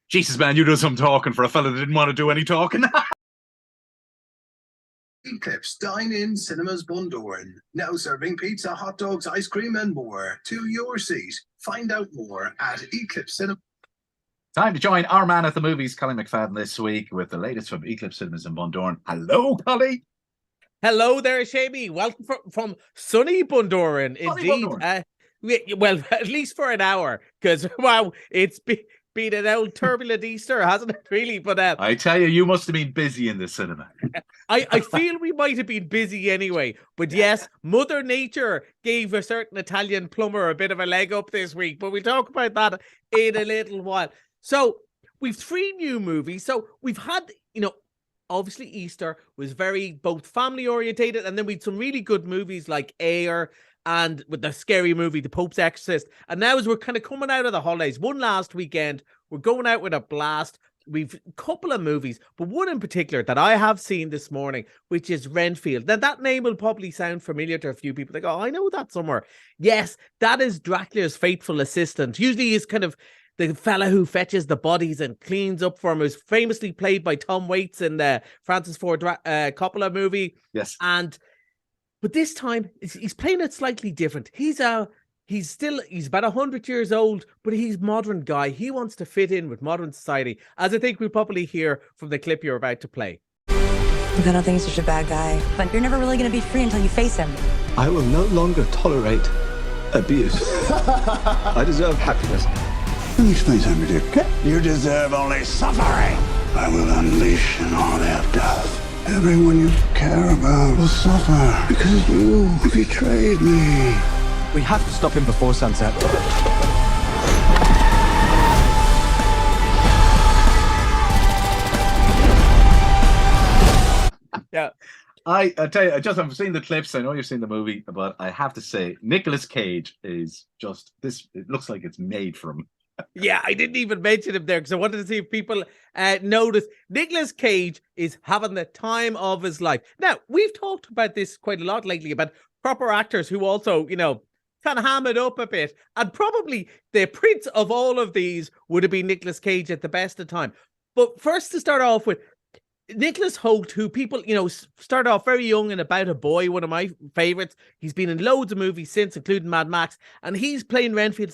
Jesus, man, you do some talking for a fella that didn't want to do any talking. Eclipse Dine-In Cinemas Bundoran. Now serving pizza, hot dogs, ice cream, and more. To your seat. Find out more at Eclipse Cinema. Time to join our man at the movies, Collie McFadden, this week with the latest from Eclipse Cinemas in Bundoran. Hello, Collie. Hello there, Seamie. Welcome from sunny Bundoran, indeed. Bundoran. Well, at least for an hour, because, wow, it's been an old turbulent Easter, hasn't it, really? But I tell you, you must have been busy in the cinema. I feel we might have been busy anyway. But yes, Mother Nature gave a certain Italian plumber a bit of a leg up this week, but we'll talk about that in a little while. So we've 3 new movies. So we've had, obviously Easter was very both family orientated, and then we had some really good movies like Air and with the scary movie The Pope's Exorcist. And now as we're kind of coming out of the holidays, one last weekend, we're going out with a blast. We've a couple of movies, but one in particular that I have seen this morning, which is Renfield. Now, that name will probably sound familiar to a few people. They go, oh, I know that somewhere. Yes, that is Dracula's faithful assistant. Usually he's kind of the fella who fetches the bodies and cleans up for him, who's famously played by Tom Waits in the Francis Ford Coppola movie. Yes. But this time, he's playing it slightly different. He's about 100 years old, but he's a modern guy. He wants to fit in with modern society, as I think we'll probably hear from the clip you're about to play. I don't think he's such a bad guy, but you're never really going to be free until you face him. I will no longer tolerate abuse. I deserve happiness. Let me explain something to you, okay? You deserve only suffering. I will unleash an all-out death. Everyone you care about will suffer because you betrayed me. We have to stop him before sunset. Yeah. I tell you, I've seen the clips. I know you've seen the movie, but I have to say, Nicolas Cage is just this. It looks like it's made for him. Yeah, I didn't even mention him there because I wanted to see if people notice. Nicolas Cage is having the time of his life. Now, we've talked about this quite a lot lately, about proper actors who also, kind of ham it up a bit. And probably the prince of all of these would have been Nicolas Cage at the best of time. But first, to start off with, Nicholas Hoult, who people, started off very young and About a Boy, one of my favorites. He's been in loads of movies since, including Mad Max, and he's playing Renfield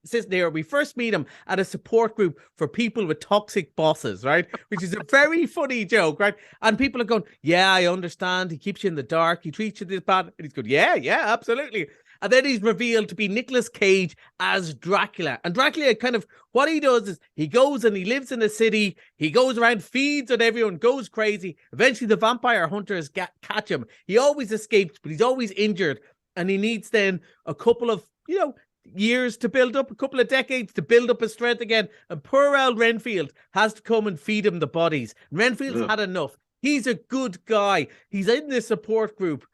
assistant here. We first meet him at a support group for people with toxic bosses, right? Which is a very funny joke, right? And people are going, yeah, I understand. He keeps you in the dark. He treats you this bad. And he's going, yeah, absolutely. And then he's revealed to be Nicolas Cage as Dracula. And Dracula kind of, what he does is he goes and he lives in a city. He goes around, feeds on everyone, goes crazy. Eventually the vampire hunters catch him. He always escapes, but he's always injured. And he needs then a couple of, years to build up, a couple of decades to build up his strength again. And poor old Renfield has to come and feed him the bodies. Renfield's had enough. He's a good guy. He's in this support group.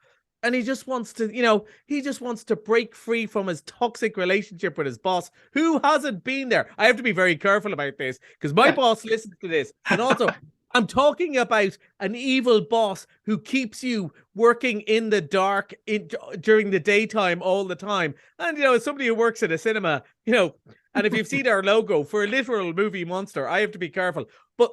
And he just wants to, break free from his toxic relationship with his boss, who hasn't been there. I have to be very careful about this because my boss listens to this. And also, I'm talking about an evil boss who keeps you working in the dark during the daytime all the time. And, as somebody who works in a cinema, and if you've seen our logo for a literal movie monster, I have to be careful. But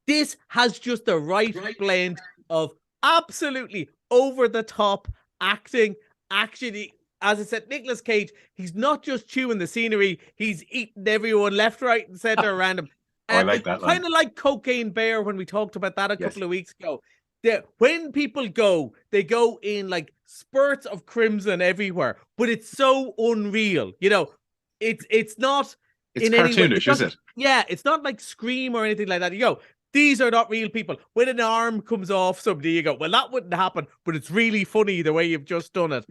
this has just the right blend of absolutely over-the-top acting, actually. As I said, Nicolas Cage, he's not just chewing the scenery, he's eating everyone left, right, and center around him. I like that line. Kind of like Cocaine Bear when we talked about that a couple of weeks ago. When people go, they go in like spurts of crimson everywhere, but it's so unreal. It's not. It's cartoonish, is it? Yeah, it's not like Scream or anything like that. These are not real people. When an arm comes off somebody, you go, well, that wouldn't happen, but it's really funny the way you've just done it.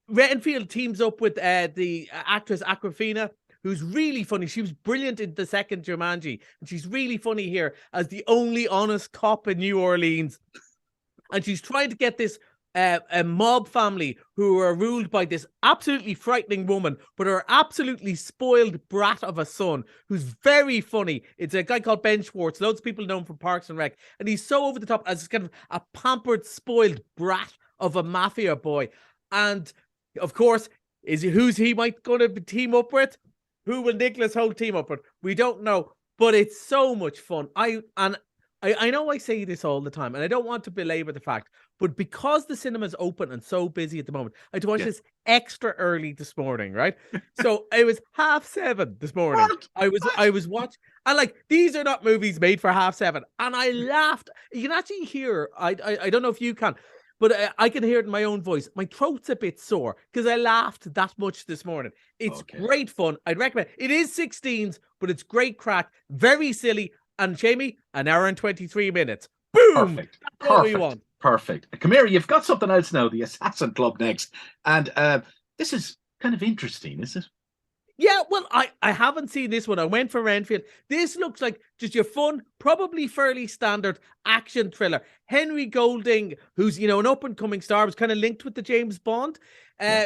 Renfield teams up with the actress Awkwafina, who's really funny. She was brilliant in the second Jumanji, and she's really funny here as the only honest cop in New Orleans. And she's trying to get this a mob family who are ruled by this absolutely frightening woman, but her absolutely spoiled brat of a son, who's very funny. It's a guy called Ben Schwartz. Loads of people know him from Parks and Rec. And he's so over the top as kind of a pampered, spoiled brat of a mafia boy. And, of course, who's he might going to team up with? Who will Nicholas Hoult team up with? We don't know, but it's so much fun. I know I say this all the time, and I don't want to belabor the fact, but because the cinema's open and so busy at the moment, I had to watch this extra early this morning, right? So it was 7:30 this morning. What? I was watching, and like, these are not movies made for 7:30, and I laughed. You can actually hear, I don't know if you can, but I can hear it in my own voice. My throat's a bit sore because I laughed that much this morning. It's great fun. I'd recommend it. It is 16s, but it's great crack, very silly. And Jamie, an hour and 23 minutes. Boom! Perfect. That's what we want. Perfect. Come here, you've got something else now, the Assassin Club next. And this is kind of interesting, is it? Yeah, well, I haven't seen this one. I went for Renfield. This looks like just your fun, probably fairly standard action thriller. Henry Golding, who's, an up-and-coming star, was kind of linked with the James Bond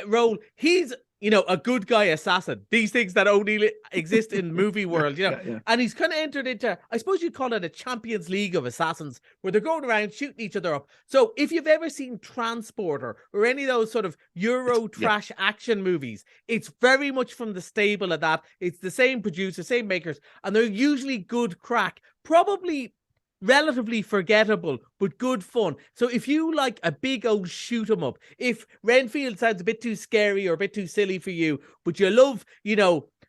role. He's, a good guy assassin. These things that only exist in movie world, And he's kind of entered into, I suppose you'd call it a Champions League of assassins, where they're going around shooting each other up. So if you've ever seen Transporter or any of those sort of Euro trash action movies, it's very much from the stable of that. It's the same producer, same makers, and they're usually good crack. Probably relatively forgettable, but good fun. So if you like a big old shoot 'em up, if Renfield sounds a bit too scary or a bit too silly for you, but you love,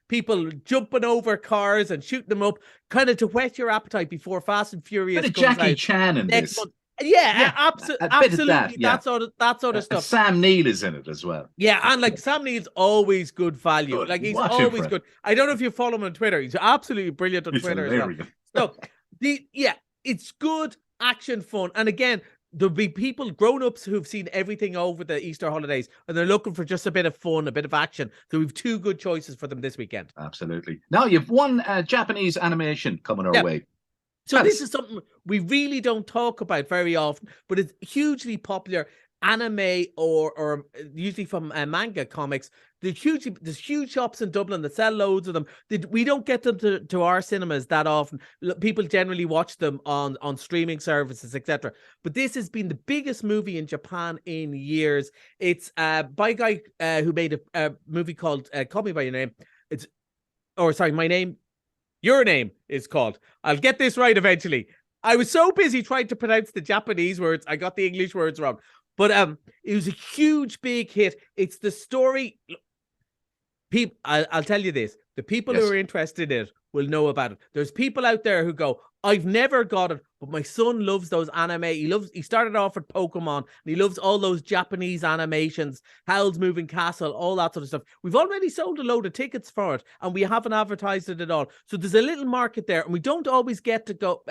people jumping over cars and shooting them up, kind of to whet your appetite before Fast and Furious Bit of comes Jackie out Chan in next this. month. Yeah, absolutely. That sort of stuff. Sam Neill is in it as well. Yeah, and like Sam Neill's always good value. Good. Like he's Watch him, always Fred. good. I don't know if you follow him on Twitter. He's absolutely brilliant on He's Twitter hilarious. as well. So it's good action fun. And again, there'll be people, grown-ups, who've seen everything over the Easter holidays, and they're looking for just a bit of fun, a bit of action. So we've two good choices for them this weekend. Absolutely. Now you've one Japanese animation coming our way. So this is something we really don't talk about very often, but it's hugely popular. Anime or usually from manga comics. There's huge shops in Dublin that sell loads of them. We don't get them to our cinemas that often. People generally watch them on streaming services, etc. But this has been the biggest movie in Japan in years. It's by a guy who made a movie called Call Me By Your Name. My name. Your name is called. I'll get this right eventually. I was so busy trying to pronounce the Japanese words, I got the English words wrong. But it was a huge, big hit. It's the story. I'll tell you this. The people who are interested in it will know about it. There's people out there who go, I've never got it, but my son loves those anime. He started off with Pokemon, and he loves all those Japanese animations, Howl's Moving Castle, all that sort of stuff. We've already sold a load of tickets for it, and we haven't advertised it at all. So there's a little market there, and we don't always get to go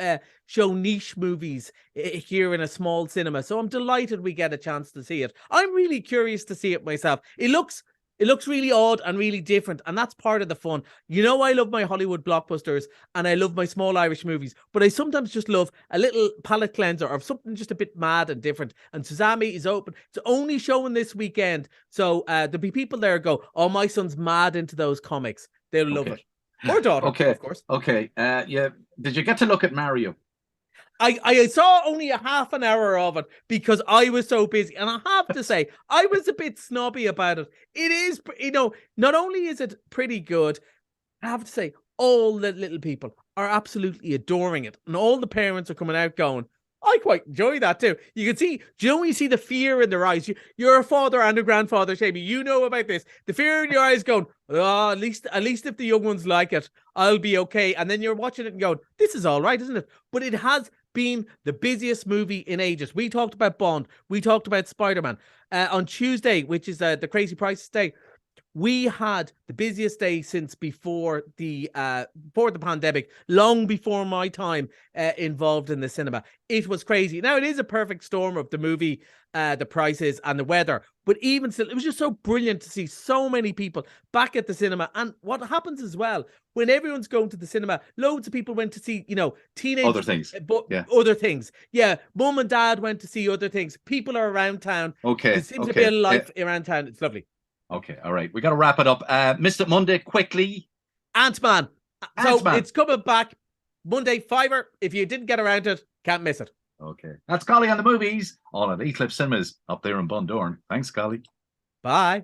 show niche movies here in a small cinema. So I'm delighted we get a chance to see it. I'm really curious to see it myself. It looks really odd and really different, and that's part of the fun. I love my Hollywood blockbusters, and I love my small Irish movies, but I sometimes just love a little palate cleanser or something just a bit mad and different. And Suzami is open. It's only showing this weekend, so there'll be people there who go, oh, my son's mad into those comics. They'll love it. Or daughter, of course. Okay. Did you get to look at Mario? I saw only a half an hour of it because I was so busy. And I have to say, I was a bit snobby about it. It is, not only is it pretty good, I have to say, all the little people are absolutely adoring it. And all the parents are coming out going, I quite enjoy that too. You can see, you see the fear in their eyes. You're a father and a grandfather, Seamie. You know about this. The fear in your eyes going, oh, at least if the young ones like it, I'll be okay. And then you're watching it and going, this is all right, isn't it? But it has been the busiest movie in ages. We talked about Bond. We talked about Spider-Man. On Tuesday, which is the Crazy Prices Day, we had the busiest day since before the pandemic, long before my time involved in the cinema. It was crazy. Now, it is a perfect storm of the movie, the prices and the weather, but even still, it was just so brilliant to see so many people back at the cinema. And what happens as well, when everyone's going to the cinema, loads of people went to see, teenage Other things. Other things. Yeah, mum and dad went to see other things. People are around town. Okay. There seems to be a life around town. It's lovely. Okay, all right. We got to wrap it up. Missed it Monday quickly. Ant-Man. So it's coming back Monday, $5. If you didn't get around it, can't miss it. Okay. That's Collie on the Movies, all at Eclipse Cinemas up there in Bundoran. Thanks, Collie. Bye.